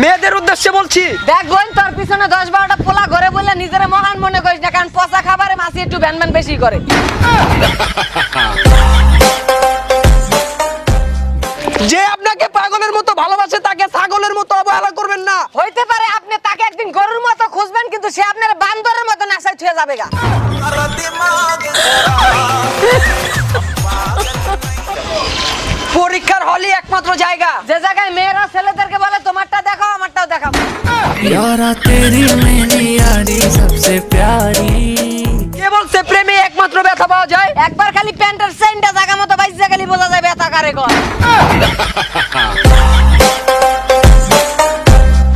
মেয়েদের উদ্দেশ্যে বলছি, দেখ বোন, তোর পিছনে 10-12টা পোলা ঘরে বলে নিজের মহান মনে করিস না, কারণ পচা খাবারে মাছি একটু ভ্যান বেশি করে। যে আপনাকে পাগলের মতো ভালোবাসে তাকে ছাগলের মতো অবহেলা করবেন না। হইতে পারে আপনি তাকে একদিন গরুর মতো খুঁজবেন, কিন্তু সে আপনার বান্দরের মতো নাসায় ছুঁয়ে যাবে গা। পরীক্ষার হলই একমাত্র জায়গা যে জায়গায় মেয়েরা ছেলেদেরকে বলে তোমারটা দেখাও আমারটাও দেখাও। यारा तेरी मेरी यारी सबसे प्यारी। কে বলছে প্রেমে একমাত্র ব্যথা পাওয়া যায়? একবার খালি প্যান্টের চেইনটা জায়গা মতো বাইজা গেলি বোঝা যায় ব্যথা কারে কর।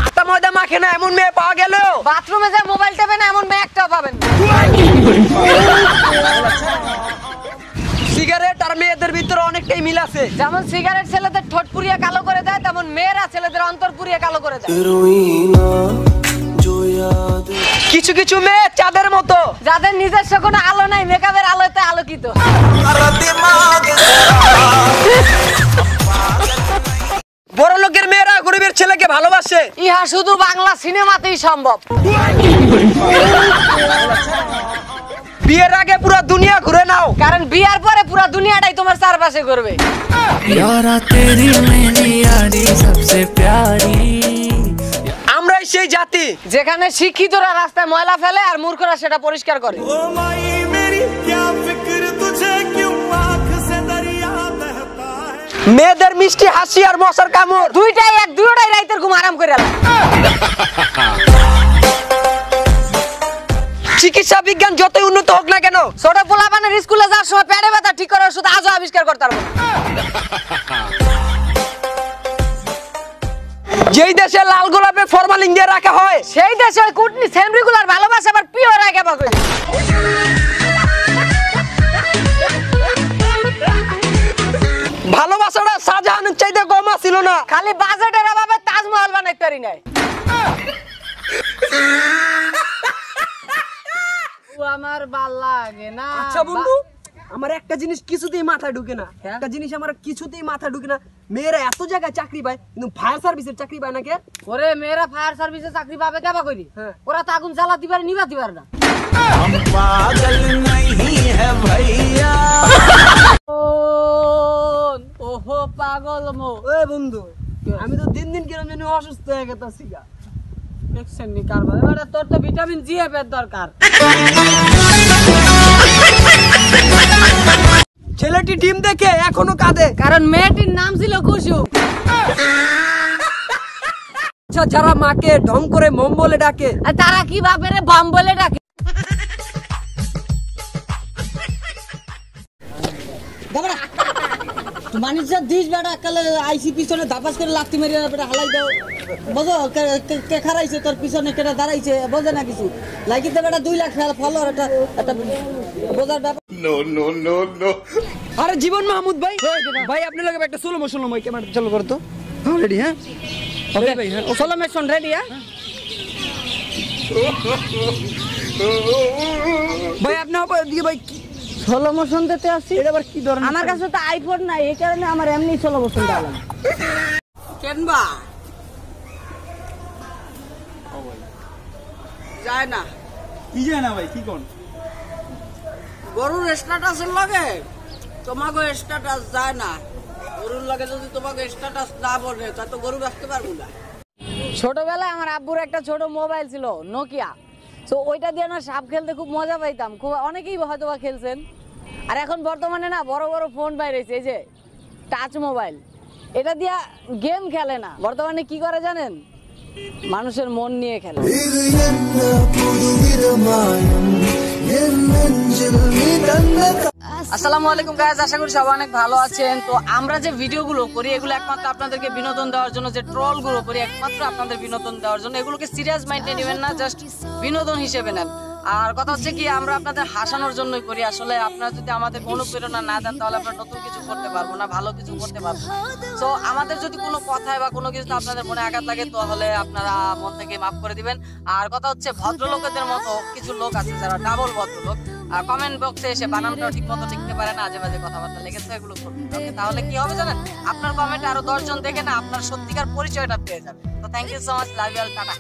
আটা ময়দা মাখে না এমন মেয়ে পাওয়া গেল, বাথরুমে যে মোবাইল টেপে না এমন মেয়ে একটাও পাবেন না। সিগারেট আর মেয়েদের ভিতরে অনেকটাই মিল আছে। যেমন সিগারেট ছেলেদের ঠোঁট পুড়িয়ে কালো করে দেয়, তেমন মেয়েরা ছেলেদের অন্তর পুড়িয়ে কালো করে দেয়। কিছু কিছু মেয়ে চাঁদের মতো, যাদের নিজস্ব কোনো আলো নাই, মেকআপের আলোতে আলোকিত। বড় লোকের মেয়েরা গরিবের ছেলেকে ভালোবাসে, ইহা শুধু বাংলা সিনেমাতেই সম্ভব। বিয়ের আগে পুরো দুনিয়া ঘুরে নাও, কারণ বিয়ার পরে পুরো দুনিয়াটাই তোমার চারপাশে ঘুরবে। यारा तेरी मेरी यारी सबसे प्यारी। আমরাই সেই জাতি যেখানে শিক্ষিতরা রাস্তায় ময়লা ফেলে আর মূর্খরা সেটা পরিষ্কার করে। মেয়েদের মিষ্টি হাসি আর মশার কামড় দুইটাই এক, দুটোটাই রাইতের ঘুম আরাম করে আলা। চিকিৎসা বিজ্ঞান যতই উন্নত হোক না কেন, ছোট পোলাপানের স্কুলে যাওয়ার সময় পেটে ব্যথা ঠিক করার ওষুধ আজও আবিষ্কার করতে পারবো না। যেই দেশে লাল গোলাপে ফরমালিন দিয়ে রাখা হয়, সেই দেশে ওই কুটনি সেমরিগুলার ভালোবাসা আবার পিওর আগে পাবে। ভালোবাসাটা শাহজাহানের চাইতে কম ছিল না। খালি বাজেটের অভাবে তাজমহল বানাইতে পারি নাই। আমার ভাল লাগে না। আচ্ছা বন্ধু, আমার একটা জিনিস কিছুতেই মাথায় ঢুকে না, একটা জিনিস আমার কিছুতেই মাথায় ঢুকে না, মেয়েরা এত জায়গায় চাকরি পায় কিন্তু ফায়ার সার্ভিসের চাকরি পায় না কে? ওরে মেয়েরা ফায়ার সার্ভিসে চাকরি পাবে কেবা করি? ওরা তো আগুন জ্বালাতে পারে, নিভাতে পারে না। हम पागल नहीं है भैया। ওহো পাগল মো। ওই বন্ধু, আমি তো দিন দিন কিরম জানি অসুস্থ হয়ে গেছি গা। দেখছেন নি কারবার, এবারে তোর তো ভিটামিন জি এর দরকার। ছেলেটি ডিম দেখে এখনো কাঁদে, কারণ মেয়েটির নাম ছিল কুসুম। আচ্ছা, যারা মাকে ঢং করে মম বলে ডাকে, আর তারা কি ভাবে রে বম বলে ডাকে? বাণিজ্য দিস বেটা কালে আইসি পিছনে ধাপাস করে লাফতি মারি বেটা হালাই দাও বুঝো কে খারাইছে তোর পিছনে কেটা দাঁড়াইছে বোঝে না কিছু লাগিতে বেটা 2 লাখ ফলোয়ার একটা বোঝার ব্যাপার। No no no no। আরে জীবন মাহমুদ ভাই, ভাই আপনি লোকে একটা সোলো মোশন মই ক্যামেরা চালু করো তো। হ্যাঁ রেডি, হ্যাঁ ওকে ভাই, হ্যাঁ সোলো মেশন রেডি? হ্যাঁ ভাই আপনি আবার দিয়ে ভাই সোলো মোশন দিতে আসি। এটা আবার কি ধরনের? আমার কাছে তো আইফোন নাই, এই কারণে আমার এমনি সোলো মোশন দেওয়া লাগে। কেনবা যায় না, কি যায় না ভাই, কি কোন গরুর স্ট্যাটাসের লাগে তোমাকে স্ট্যাটাস যায় না। গরুর লাগে যদি তোমাকে স্ট্যাটাস না বলে তা তো গরু রাখতে পারবো না। ছোটবেলায় আমার আব্বুর একটা ছোট মোবাইল ছিল, নোকিয়া। তো ওইটা দিয়ে না সাপ খেলতে খুব মজা পাইতাম, খুব অনেকেই হয়তো বা খেলছেন। আর এখন বর্তমানে না বড় বড় ফোন বাইরেছে, এই যে টাচ মোবাইল, এটা দিয়া গেম খেলে না, বর্তমানে কি করে জানেন? মানুষের মন নিয়ে খেলে। আসসালামু আলাইকুম গাইস, আশা করি সবাই অনেক ভালো আছেন। তো আমরা যে ভিডিওগুলো করি এগুলো একমাত্র আপনাদেরকে বিনোদন দেওয়ার জন্য, যে ট্রল গুলো করি একমাত্র আপনাদের বিনোদন দেওয়ার জন্য। এগুলোকে সিরিয়াস মাইন্ডে নেবেন না, জাস্ট বিনোদন হিসেবে নেন। আর কথা হচ্ছে কি, আমরা আপনাদের হাসানোর জন্যই করি। আসলে আপনারা যদি আমাদের অনুপ্রেরণা না দেন তাহলে আমরা নতুন কিছু করতে পারবো না, ভালো কিছু করতে পারবো না। তো আমাদের যদি কোনো কথায় বা কোনো কিছু আপনাদের মনে আঘাত লাগে তাহলে আপনারা মন থেকে মাফ করে দিবেন। আর কথা হচ্ছে, ভদ্রলোকেদের মতো কিছু লোক আছে যারা ডাবল ভদ্রলোক, কমেন্ট বক্সে এসে বানানটা ঠিক মতো লিখতে পারে না, আজে বাজে কথাবার্তা লেগেছে, এগুলো করবেন। ওকে, তাহলে কি হবে জানেন? আপনার কমেন্ট আরো 10 জন দেখে না আপনার সত্যিকার পরিচয়টা পেয়ে যাবে। তো thank you so much, love you all, tata.